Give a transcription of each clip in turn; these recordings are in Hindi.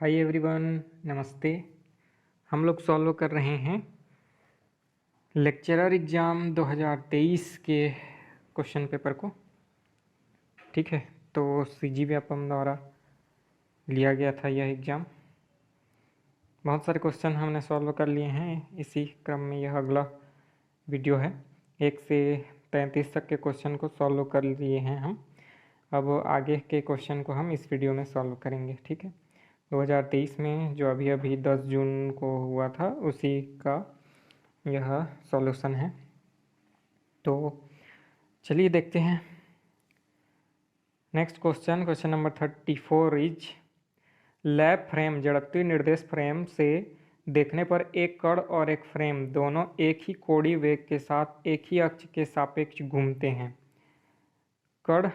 हाय एवरीवन, नमस्ते। हम लोग सॉल्व कर रहे हैं लेक्चरर एग्ज़ाम 2023 के क्वेश्चन पेपर को। ठीक है, तो सीजी व्यापम द्वारा लिया गया था यह एग्ज़ाम। बहुत सारे क्वेश्चन हमने सॉल्व कर लिए हैं। इसी क्रम में यह अगला वीडियो है। 1 से 33 तक के क्वेश्चन को सॉल्व कर लिए हैं हम। अब आगे के क्वेश्चन को हम इस वीडियो में सॉल्व करेंगे। ठीक है, 2023 में जो अभी अभी 10 जून को हुआ था उसी का यह सॉल्यूशन है। तो चलिए देखते हैं। Next question number 34 is lab frame जड़त्वीय निर्देश फ्रेम से देखने पर एक कण और एक फ्रेम दोनों एक ही कोणीय वेग के साथ एक ही अक्ष के सापेक्ष घूमते हैं। कण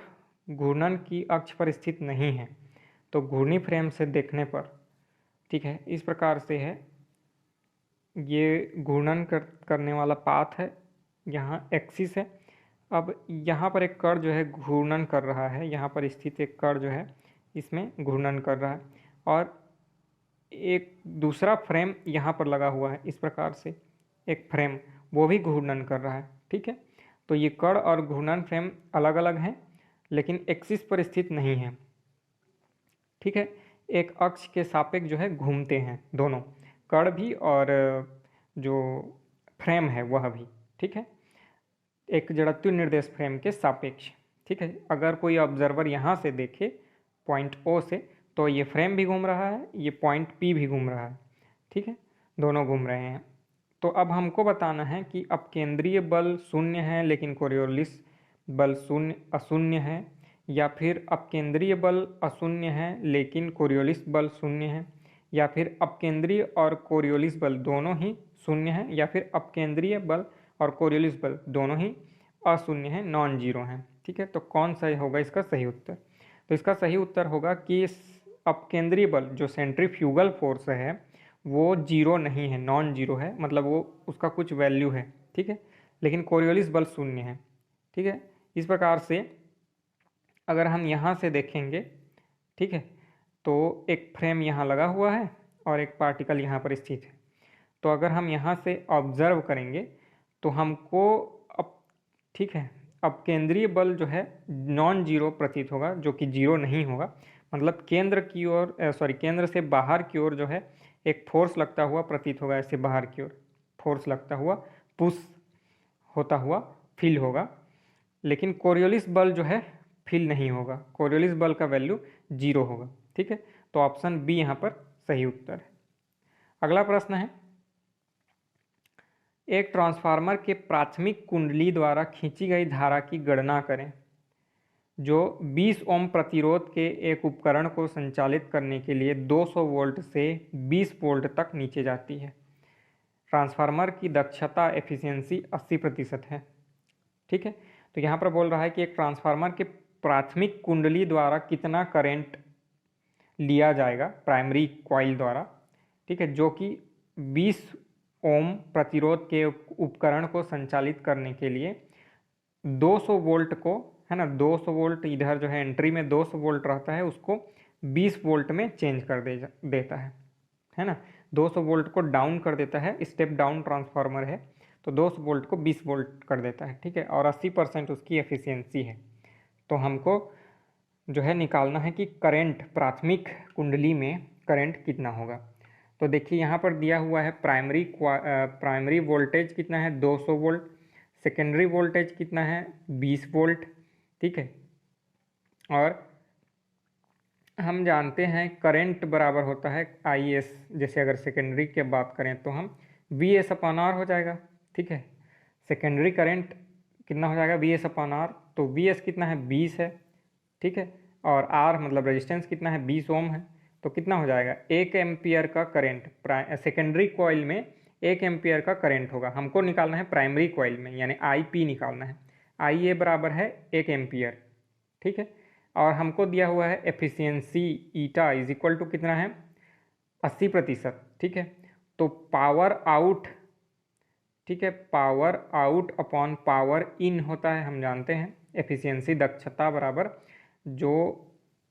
घूर्णन की अक्ष पर स्थित नहीं है। तो घूर्णी फ्रेम से देखने पर, ठीक है, इस प्रकार से है। ये घूर्णन करने वाला पाथ है, यहाँ एक्सिस है। अब यहाँ पर एक कण जो है घूर्णन कर रहा है, यहाँ पर स्थित एक कण जो है इसमें घूर्णन कर रहा है, और एक दूसरा फ्रेम यहाँ पर लगा हुआ है। इस प्रकार से एक फ्रेम वो भी घूर्णन कर रहा है। ठीक है, तो ये कण और घूर्णन फ्रेम अलग अलग हैं लेकिन एक्सिस पर स्थित नहीं है। ठीक है, एक अक्ष के सापेक्ष जो है घूमते हैं दोनों, कण भी और जो फ्रेम है वह भी। ठीक है, एक जड़त्वीय निर्देश फ्रेम के सापेक्ष। ठीक है, अगर कोई ऑब्जर्वर यहाँ से देखे पॉइंट ओ से, तो ये फ्रेम भी घूम रहा है, ये पॉइंट पी भी घूम रहा है। ठीक है, दोनों घूम रहे हैं। तो अब हमको बताना है कि अपकेंद्रीय बल शून्य है लेकिन कोरियोलिस बल अशून्य है, या फिर अपकेंद्रीय बल अशून्य है लेकिन कोरियोलिस बल शून्य है, या फिर अपकेंद्रीय और कोरियोलिस बल दोनों ही शून्य है, या फिर अपकेंद्रीय बल और कोरियोलिस बल दोनों ही अशून्य है, नॉन जीरो हैं। ठीक है, तो कौन सा होगा इसका सही उत्तर? तो इसका सही उत्तर होगा कि अपकेंद्रीय बल जो सेंट्रीफ्यूगल फोर्स है वो जीरो नहीं है, नॉन जीरो है, मतलब वो उसका कुछ वैल्यू है। ठीक है, लेकिन कोरियोलिस बल शून्य है। ठीक है, इस प्रकार से अगर हम यहाँ से देखेंगे, ठीक है, तो एक फ्रेम यहाँ लगा हुआ है और एक पार्टिकल यहाँ पर स्थित है। तो अगर हम यहाँ से ऑब्जर्व करेंगे तो हमको अब, ठीक है, अब केंद्रीय बल जो है नॉन जीरो प्रतीत होगा, जो कि जीरो नहीं होगा। मतलब केंद्र की ओर केंद्र से बाहर की ओर जो है एक फोर्स लगता हुआ प्रतीत होगा, ऐसे बाहर की ओर फोर्स लगता हुआ, पुश होता हुआ फील होगा। लेकिन कोरियोलिस बल जो है फील नहीं होगा, कोरियोलिस बल का वैल्यू जीरो होगा। ठीक है, तो ऑप्शन बी यहाँ पर सही उत्तर है। अगला प्रश्न है, एक ट्रांसफार्मर के प्राथमिक कुंडली द्वारा खींची गई धारा की गणना करें जो 20 ओम प्रतिरोध के एक उपकरण को संचालित करने के लिए 200 वोल्ट से 20 वोल्ट तक नीचे जाती है। ट्रांसफार्मर की दक्षता एफिशिएंसी 80% है। ठीक है, तो यहाँ पर बोल रहा है कि एक ट्रांसफार्मर के प्राथमिक कुंडली द्वारा कितना करंट लिया जाएगा प्राइमरी कॉइल द्वारा, ठीक है, जो कि 20 ओम प्रतिरोध के उपकरण को संचालित करने के लिए 200 वोल्ट को, है ना, 200 वोल्ट इधर जो है एंट्री में 200 वोल्ट रहता है, उसको 20 वोल्ट में चेंज कर देता है ना, 200 वोल्ट को डाउन कर देता है। स्टेप डाउन ट्रांसफार्मर है, तो 200 वोल्ट को 20 वोल्ट कर देता है। ठीक है, और 80% उसकी एफिशिएंसी है। तो हमको जो है निकालना है कि करंट प्राथमिक कुंडली में करंट कितना होगा। तो देखिए यहाँ पर दिया हुआ है प्राइमरी वोल्टेज कितना है 200 वोल्ट, सेकेंडरी वोल्टेज कितना है 20 वोल्ट। ठीक है, और हम जानते हैं करंट बराबर होता है आई एस, जैसे अगर सेकेंडरी की बात करें तो हम वी एस अपॉन आर हो जाएगा। ठीक है, सेकेंडरी करंट कितना हो जाएगा वी एस अपॉन आर, तो वी एस कितना है 20 है। ठीक है, और आर मतलब रेजिस्टेंस कितना है 20 ओम है, तो कितना हो जाएगा 1 एम्पियर का करंट सेकेंडरी कॉइल में 1 एम्पियर का करंट होगा। हमको निकालना है प्राइमरी कॉइल में, यानी आई पी निकालना है। आई ए बराबर है 1 एम्पियर। ठीक है, और हमको दिया हुआ है efficiency eta is equal to कितना है 80%। ठीक है, तो पावर आउट, ठीक है, power out upon power in होता है, हम जानते हैं एफिशिएंसी दक्षता बराबर जो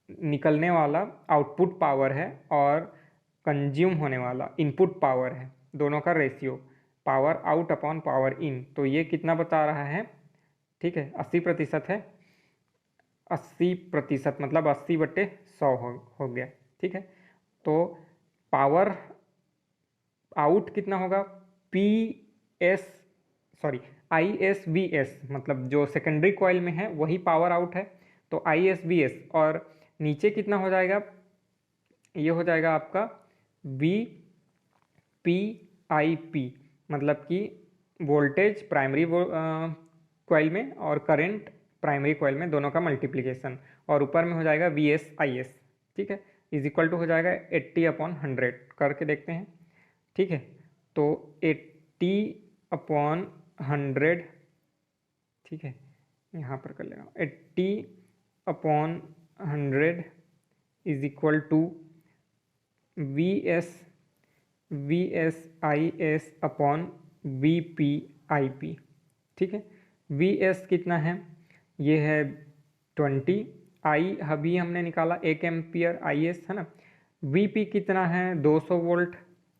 निकलने वाला आउटपुट पावर है और कंज्यूम होने वाला इनपुट पावर है, दोनों का ratio, power out upon power in, तो ये कितना बता रहा है, ठीक है 80% है, 80% मतलब 80/100 हो गया, ठीक है। तो पावर आउट कितना होगा, P S sorry I S V S, मतलब जो सेकेंडरी कॉइल में है वही पावर आउट है, तो आई एस वी एस, और नीचे कितना हो जाएगा, ये हो जाएगा आपका वी पी आई पी, मतलब कि वोल्टेज प्राइमरी कॉइल में और करंट प्राइमरी कॉइल में, दोनों का मल्टीप्लिकेशन, और ऊपर में हो जाएगा वी एस आई एस, ठीक है, इज इक्वल टू हो जाएगा 80/100, करके देखते हैं, ठीक है। तो 80/100, ठीक है, यहाँ पर कर ले रहा हूँ, 80/100 is equal to V S I S upon V P I P, ठीक है। वी एस कितना है, ये है 20, आई अभी हमने निकाला 1 एम्पियर आई एस है ना, वी पी कितना है 200 वोल्ट,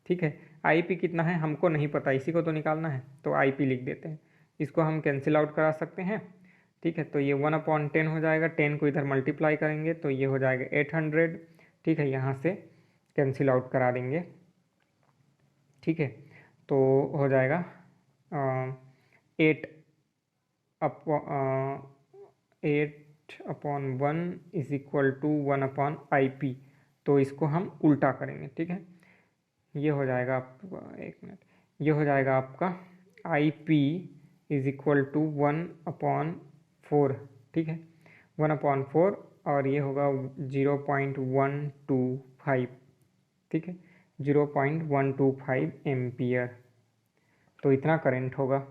ठीक है। आई पी कितना है हमको नहीं पता, इसी को तो निकालना है, तो आई पी लिख देते हैं, इसको हम कैंसिल आउट करा सकते हैं, ठीक है। तो ये 1/10 हो जाएगा, 10 को इधर मल्टीप्लाई करेंगे तो ये हो जाएगा 800, ठीक है, यहाँ से कैंसिल आउट करा देंगे, ठीक है। तो हो जाएगा 8/1 इज इक्वल टू 1/IP, तो इसको हम उल्टा करेंगे, ठीक है। ये हो जाएगा आपका, एक मिनट, ये हो जाएगा आपका IP इज इक्वल टू 1/4, ठीक है, 1/4, और ये होगा 0.125, ठीक है, 0.125 एम्पियर, तो इतना करंट होगा।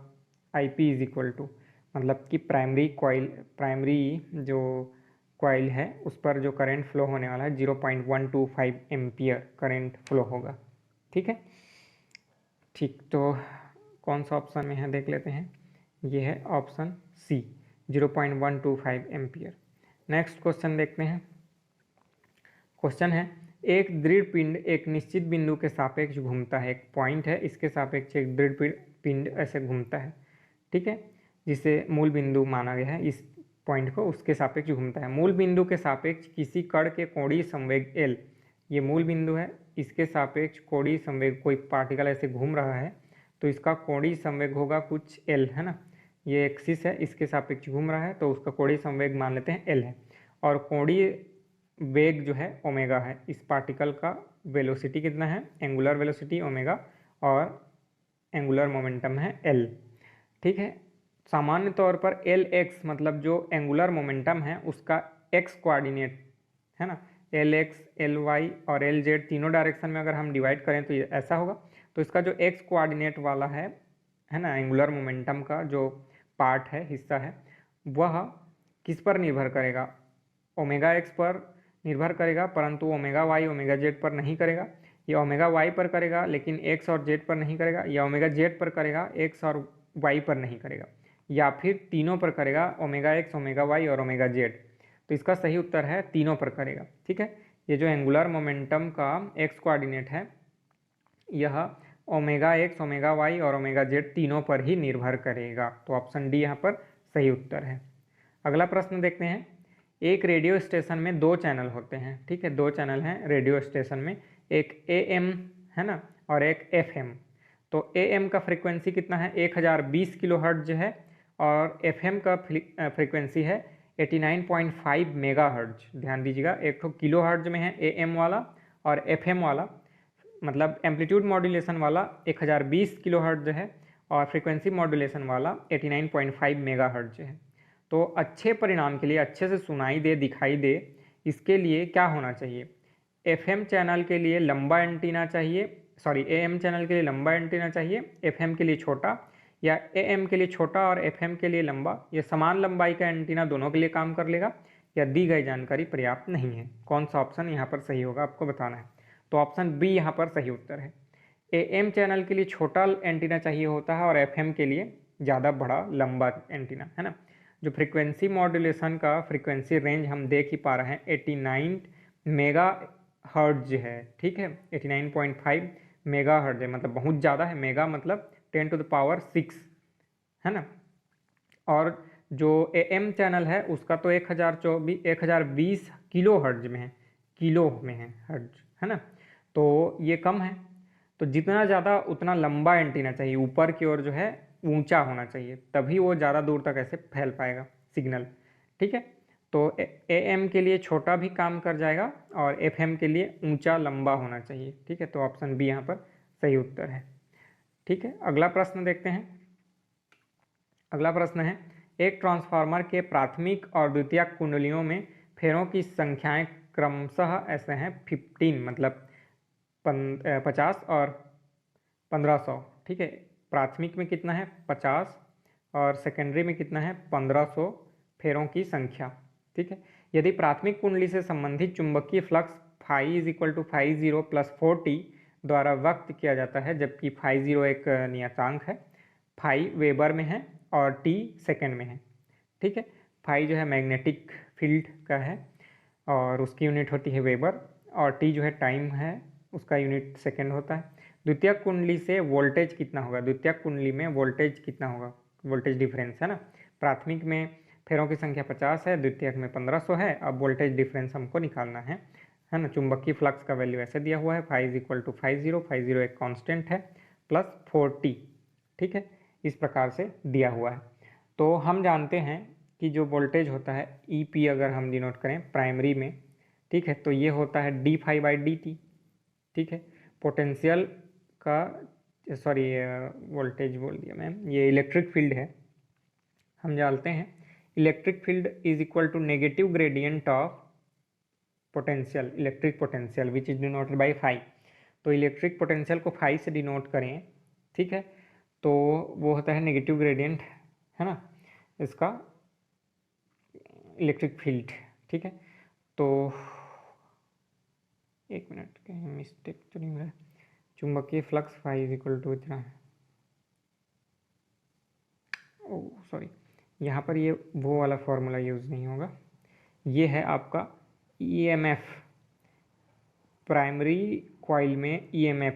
IP इज इक्वल टू, मतलब कि प्राइमरी जो कॉइल है उस पर जो करंट फ्लो होने वाला है 0.125 एम्पियर करंट फ्लो होगा, ठीक है। ठीक, तो कौन सा ऑप्शन में है देख लेते हैं, ये है option C, 0.125 ampere. Next question देखते हैं। क्वेश्चन है, एक दृढ़ पिंड एक निश्चित बिंदु के सापेक्ष घूमता है, एक पॉइंट है, इसके सापेक्ष एक दृढ़ पिंड ऐसे घूमता है, ठीक है, जिसे मूल बिंदु माना गया है, इस पॉइंट को उसके सापेक्ष घूमता है। मूल बिंदु के सापेक्ष किसी कण के कोणीय संवेग L, ये मूल बिंदु है, इसके सापेक्ष कोणीय संवेग, कोई पार्टिकल ऐसे घूम रहा है तो इसका कोणीय संवेग होगा कुछ L, है ना, ये एक्सिस है, इसके सापेक्ष घूम रहा है तो उसका कोणीय संवेग मान लेते हैं L है, और कोणीय वेग जो है ओमेगा है, इस पार्टिकल का वेलोसिटी कितना है, एंगुलर वेलोसिटी ओमेगा, और एंगुलर मोमेंटम है L, ठीक है। सामान्य तौर पर Lx, मतलब जो एंगुलर मोमेंटम है उसका x कोऑर्डिनेट है ना, Lx, Ly और Lz तीनों डायरेक्शन में अगर हम डिवाइड करें तो ये ऐसा होगा, तो इसका जो x कोऑर्डिनेट वाला है ना, एंगुलर मोमेंटम का जो पार्ट है, हिस्सा है, वह किस पर निर्भर करेगा, ओमेगा x पर निर्भर करेगा, परंतु ओमेगा y ओमेगा z पर नहीं करेगा, या ओमेगा y पर करेगा लेकिन x और z पर नहीं करेगा, या ओमेगा z पर करेगा x और y पर नहीं करेगा, या फिर तीनों पर करेगा, ओमेगा x ओमेगा y और ओमेगा z। तो इसका सही उत्तर है तीनों पर करेगा, ठीक है। ये जो एंगुलर मोमेंटम का x कोऑर्डिनेट है यह ओमेगा x ओमेगा y और ओमेगा z तीनों पर ही निर्भर करेगा, तो ऑप्शन डी यहाँ पर सही उत्तर है। अगला प्रश्न देखते हैं। एक रेडियो स्टेशन में 2 चैनल होते हैं, ठीक है, 2 चैनल हैं रेडियो स्टेशन में, एक AM है ना और एक FM। तो AM का फ्रीक्वेंसी कितना है, 1020 किलोहर्ट्ज है, और FM का फ्रीक्वेंसी है 89.5 मेगाहर्ट्ज। ध्यान दीजिएगा, एक तो किलोहर्ट्ज में है AM वाला, और FM वाला मतलब एम्पलीट्यूड मॉड्यूलेशन वाला 1020 किलोहर्ट्ज है, और फ्रीक्वेंसी मॉड्यूलेशन वाला 89.5 मेगाहर्ट्ज है। तो अच्छे परिणाम के लिए, अच्छे से सुनाई दे, दिखाई दे, इसके लिए क्या होना चाहिए, FM चैनल के लिए लंबा एंटीना चाहिए, सॉरी AM चैनल के लिए लंबा एंटीना चाहिए, FM के लिए छोटा, या AM के लिए छोटा और FM के लिए लंबा, या समान लंबाई का एंटीना दोनों के लिए काम कर लेगा, या दी गई जानकारी पर्याप्त नहीं है। कौन सा ऑप्शन यहाँ पर सही होगा आपको बताना है, तो ऑप्शन बी यहाँ पर सही उत्तर है। AM चैनल के लिए छोटा एंटीना चाहिए होता है, और FM के लिए ज़्यादा बड़ा लंबा एंटीना, है ना। जो फ्रीक्वेंसी मॉड्यूलेशन का फ्रीक्वेंसी रेंज हम देख ही पा रहे हैं 89 मेगा हर्ट्ज है, ठीक है, 89.5 मेगा हर्ट्ज है, मतलब बहुत ज़्यादा है। मेगा मतलब 10⁶ है ना। और जो AM चैनल है उसका तो 1020 किलो हर्ट्ज में है, किलो में है हर्ट्ज, है ना। तो ये कम है। तो जितना ज़्यादा उतना लंबा एंटीना चाहिए, ऊपर की ओर जो है ऊंचा होना चाहिए, तभी वो ज़्यादा दूर तक ऐसे फैल पाएगा सिग्नल, ठीक है। तो AM के लिए छोटा भी काम कर जाएगा और FM के लिए ऊंचा लंबा होना चाहिए, ठीक है। तो ऑप्शन बी यहाँ पर सही उत्तर है, ठीक है। अगला प्रश्न देखते हैं। अगला प्रश्न है, एक ट्रांसफार्मर के प्राथमिक और द्वितीयक कुंडलियों में फेरों की संख्याएं क्रमशः ऐसे हैं 15 मतलब 50 और 1500, ठीक है। प्राथमिक में कितना है 50 और सेकेंडरी में कितना है 1500 फेरों की संख्या, ठीक है। यदि प्राथमिक कुंडली से संबंधित चुंबकीय flux phi is equal to phi 0 + 4t द्वारा व्यक्त किया जाता है, जबकि फाई 0 एक नियतांक है, फाई वेबर में है और टी सेकेंड में है, ठीक है। फाई जो है मैग्नेटिक फील्ड का है और उसकी यूनिट होती है वेबर, और टी जो है टाइम है, उसका यूनिट सेकेंड होता है। द्वितीयक कुंडली से वोल्टेज कितना होगा, द्वितीयक कुंडली में वोल्टेज कितना होगा, वोल्टेज डिफरेंस है ना। प्राथमिक में फेरों की संख्या 50 है, द्वितीयक में 1500 है। अब वोल्टेज डिफरेंस हमको निकालना है ना। चुंबकीय फ्लक्स का वैल्यू ऐसे दिया हुआ है, phi is equal to phi 0 एक कांस्टेंट है, प्लस 4t, ठीक है, इस प्रकार से दिया हुआ है। तो हम जानते हैं कि जो वोल्टेज होता है EP अगर हम डिनोट करें प्राइमरी में, ठीक है, तो ये होता है d∅dt, ठीक है। पोटेंशियल का, सॉरी वोल्टेज बोल दिया मैं, ये इलेक्ट्रिक फील्ड है। हम जानते हैं electric field is equal to negative gradient of potential, electric potential which is denoted by phi. तो इलेक्ट्रिक पोटेंशियल को फाई से डिनोट करें, ठीक है, तो वो होता है नेगेटिव ग्रेडियंट, है ना, इसका इलेक्ट्रिक फील्ड, ठीक है। तो एक मिनट, कहीं मिस्टेक तो नहीं हो रहा है। चुंबकीय flux phi is equal to इतना है, ओह सॉरी, यहाँ पर ये वो वाला फॉर्मूला यूज़ नहीं होगा। ये है आपका EMF, प्राइमरी कॉइल में EMF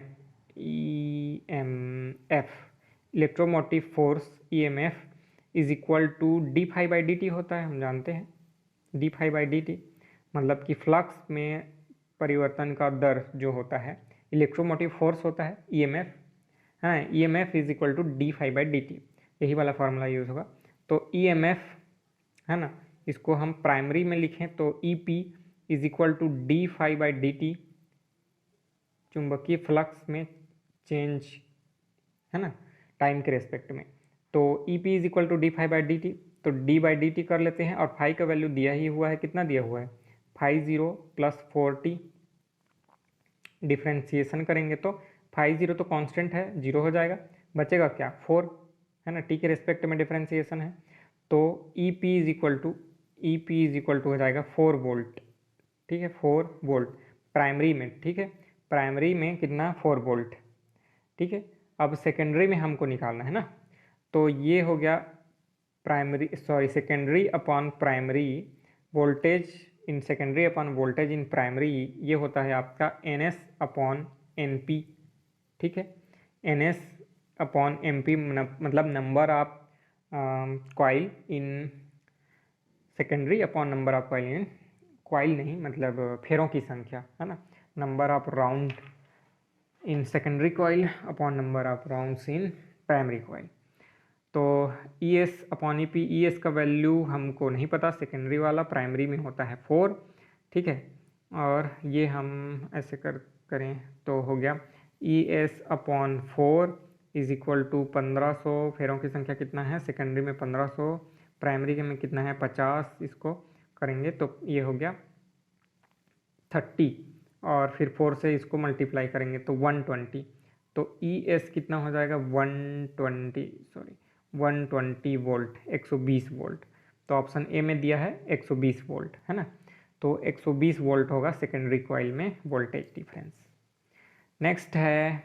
electromotive force EMF is equal to d∅dt होता है, हम जानते हैं d∅dt मतलब कि फ्लक्स में परिवर्तन का दर जो होता है, इलेक्ट्रोमोटिव फोर्स होता है EMF, है ना। EMF is equal to d∅dt, यही वाला फार्मूला यूज़ होगा। तो EMF, है ना, इसको हम प्राइमरी में लिखें तो EP is equal to d∅dt, चुंबकीय फ्लक्स में चेंज, है ना, टाइम के रेस्पेक्ट में। तो EP is equal to d∅dt, तो d/dt कर लेते हैं, और फाई का वैल्यू दिया ही हुआ है, कितना दिया हुआ है फाई 0 + 4t, डिफ्रेंसिएशन करेंगे तो फाई 0 तो कांस्टेंट है, 0 हो जाएगा, बचेगा क्या 4, है ना, टी के रेस्पेक्ट में डिफ्रेंसिएशन है। तो EP इज इक्वल टू हो जाएगा 4 वोल्ट, ठीक है, 4 वोल्ट प्राइमरी में, ठीक है, प्राइमरी में कितना 4 वोल्ट, ठीक है। अब सेकेंडरी में हमको निकालना है ना, तो ये हो गया primary, sorry secondary upon primary voltage in secondary upon voltage in primary, ये होता है आपका NS/NP, ठीक है। NS/MP मतलब number of coil in secondary upon number of coil in coil, नहीं मतलब फेरों की संख्या, है ना, number of round in secondary coil upon number of rounds in primary coil. तो ES/EP, ES का वैल्यू हमको नहीं पता, सेकेंडरी वाला, प्राइमरी में होता है 4, ठीक है। और ये हम ऐसे करें तो हो गया ES/4 इज इक्वल टू 1500, फेरों की संख्या कितना है सेकेंडरी में 1500, प्राइमरी में कितना है 50, इसको करेंगे तो ये हो गया 30, और फिर 4 से इसको मल्टीप्लाई करेंगे तो 120, तो ES कितना हो जाएगा 120 वोल्ट, 120 वोल्ट। तो ऑप्शन ए में दिया है 120 वोल्ट, है ना, तो 120 वोल्ट होगा सेकेंडरी कॉइल में वोल्टेज डिफरेंस। नेक्स्ट है,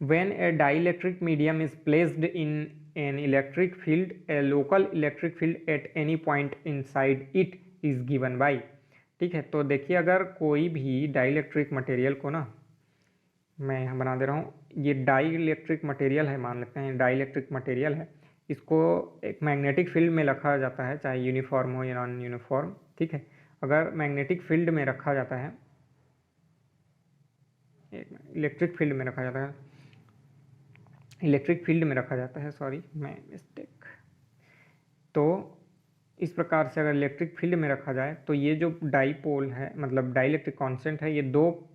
when A dielectric medium is placed in an electric field, A local electric field at any point inside it is given by, ठीक है। तो देखिए, अगर कोई भी डाइलेक्ट्रिक मटेरियल को ना, मैं यहाँ बना दे रहा हूँ, ये डाइलेक्ट्रिक मटेरियल है, मान लेते हैं डाइलेक्ट्रिक मटेरियल है, इसको एक मैग्नेटिक फील्ड में रखा जाता है, चाहे यूनिफॉर्म हो या नॉन यूनिफॉर्म। ठीक है, अगर मैग्नेटिक फील्ड में रखा जाता है, इलेक्ट्रिक फील्ड में रखा जाता है, इलेक्ट्रिक फील्ड में रखा जाता है, सॉरी मैं मिस्टेक। तो इस प्रकार से अगर इलेक्ट्रिक फील्ड में रखा जाए तो ये जो डाईपोल है, मतलब डाइलेक्ट्रिक कांस्टेंट है, ये दो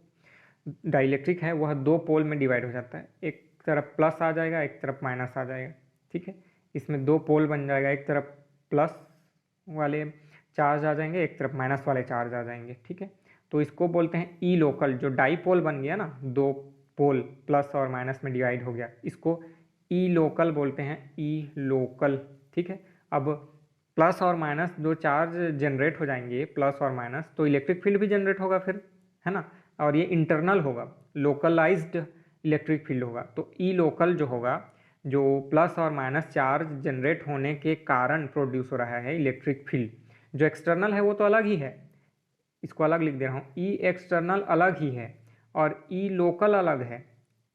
डाइलेक्ट्रिक है वह दो पोल में डिवाइड हो जाता है, एक तरफ प्लस आ जाएगा, एक तरफ माइनस आ जाएगा। ठीक है, इसमें दो पोल बन जाएगा, एक तरफ प्लस वाले चार्ज आ जाएंगे, एक तरफ माइनस वाले चार्ज आ जाएंगे। ठीक है, तो इसको बोलते हैं ई लोकल। जो डाईपोल बन गया ना, दो पोल प्लस और माइनस में डिवाइड हो गया, इसको ई लोकल बोलते हैं, ई लोकल। ठीक है, अब प्लस और माइनस दो चार्ज जनरेट हो जाएंगे, प्लस और माइनस, तो इलेक्ट्रिक फील्ड भी जनरेट होगा फिर, है ना, और ये इंटरनल होगा, लोकलाइज्ड इलेक्ट्रिक फील्ड होगा। तो ई लोकल जो होगा, जो प्लस और माइनस चार्ज जनरेट होने के कारण प्रोड्यूस हो रहा है इलेक्ट्रिक फील्ड। जो एक्सटर्नल है वो तो अलग ही है, इसको अलग लिख दे रहा हूँ, ई एक्सटर्नल अलग ही है और ई लोकल अलग है।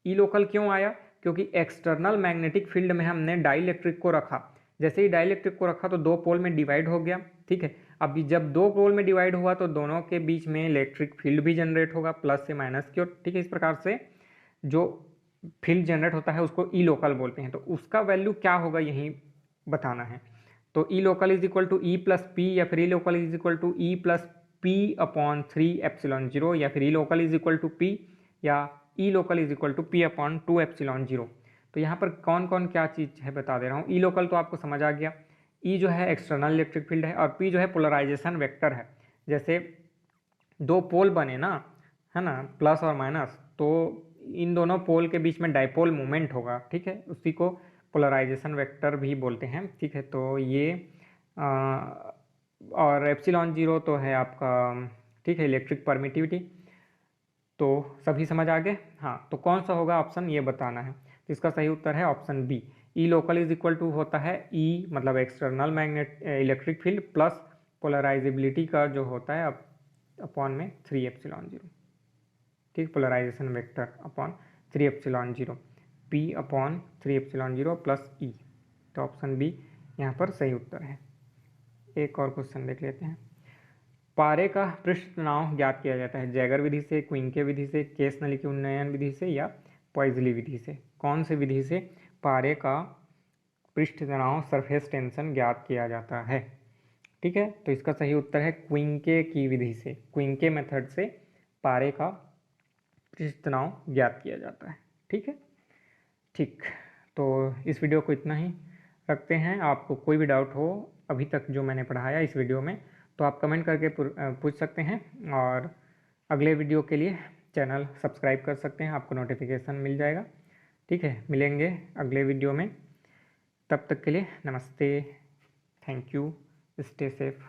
ई लोकल क्यों आया? क्योंकि एक्सटर्नल मैग्नेटिक फील्ड में हमने डाइलेक्ट्रिक को रखा, जैसे ही डाइलेक्ट्रिक को रखा तो दो पोल में डिवाइड हो गया। ठीक है, अब जब दो पोल में डिवाइड हुआ तो दोनों के बीच में इलेक्ट्रिक फील्ड भी जनरेट होगा, प्लस से माइनस की ओर। ठीक है, इस प्रकार से जो फील्ड जनरेट होता है उसको ई लोकल बोलते हैं। तो उसका वैल्यू क्या होगा यही बताना है। तो E local is equal to E plus P, या फिर E local is equal to E plus P upon 3 epsilon 0, या फिर E local is equal to P, या E local is equal to P upon 2 epsilon 0। तो यहाँ पर कौन कौन क्या चीज़ है बता दे रहा हूँ। ई लोकल तो आपको समझ आ गया, ई जो है एक्सटर्नल इलेक्ट्रिक फील्ड है, और पी जो है पोलराइजेशन वेक्टर है। जैसे दो पोल बने ना, है ना, प्लस और माइनस, तो इन दोनों पोल के बीच में डाइपोल मोमेंट होगा। ठीक है, उसी को पोलराइजेशन वेक्टर भी बोलते हैं। ठीक है, तो ये और एप्सिलॉन 0 तो है आपका, ठीक है, इलेक्ट्रिक परमिटिविटी। तो सभी समझ आ गए? हाँ, तो कौन सा होगा ऑप्शन ये बताना है। तो इसका सही उत्तर है option B, E local is equal to होता है ई मतलब external magnet electric field plus polarisability का जो होता है अपॉन में 3 एप्सिलॉन 0। ठीक, polarisation vector upon 3 epsilon 0, P upon 3 epsilon 0 plus E. तो ऑप्शन बी यहाँ पर सही उत्तर है। एक और क्वेश्चन देख लेते हैं। पारे का पृष्ठ तनाव ज्ञात किया जाता है जैगर विधि से, क्विंके विधि से, केसनली की उन्नयन विधि से, या पॉइजली विधि से। कौन सी विधि से पारे का पृष्ठ तनाव सरफेस टेंशन ज्ञात किया जाता है? ठीक है, तो इसका सही उत्तर है क्विंके की विधि से, क्विंके मेथड से पारे का पृष्ठ तनाव ज्ञात किया जाता है। ठीक है, ठीक, तो इस वीडियो को इतना ही रखते हैं। आपको कोई भी डाउट हो अभी तक जो मैंने पढ़ाया इस वीडियो में, तो आप कमेंट करके पूछ सकते हैं, और अगले वीडियो के लिए चैनल सब्सक्राइब कर सकते हैं, आपको नोटिफिकेशन मिल जाएगा। ठीक है, मिलेंगे अगले वीडियो में, तब तक के लिए नमस्ते, थैंक यू, स्टे सेफ।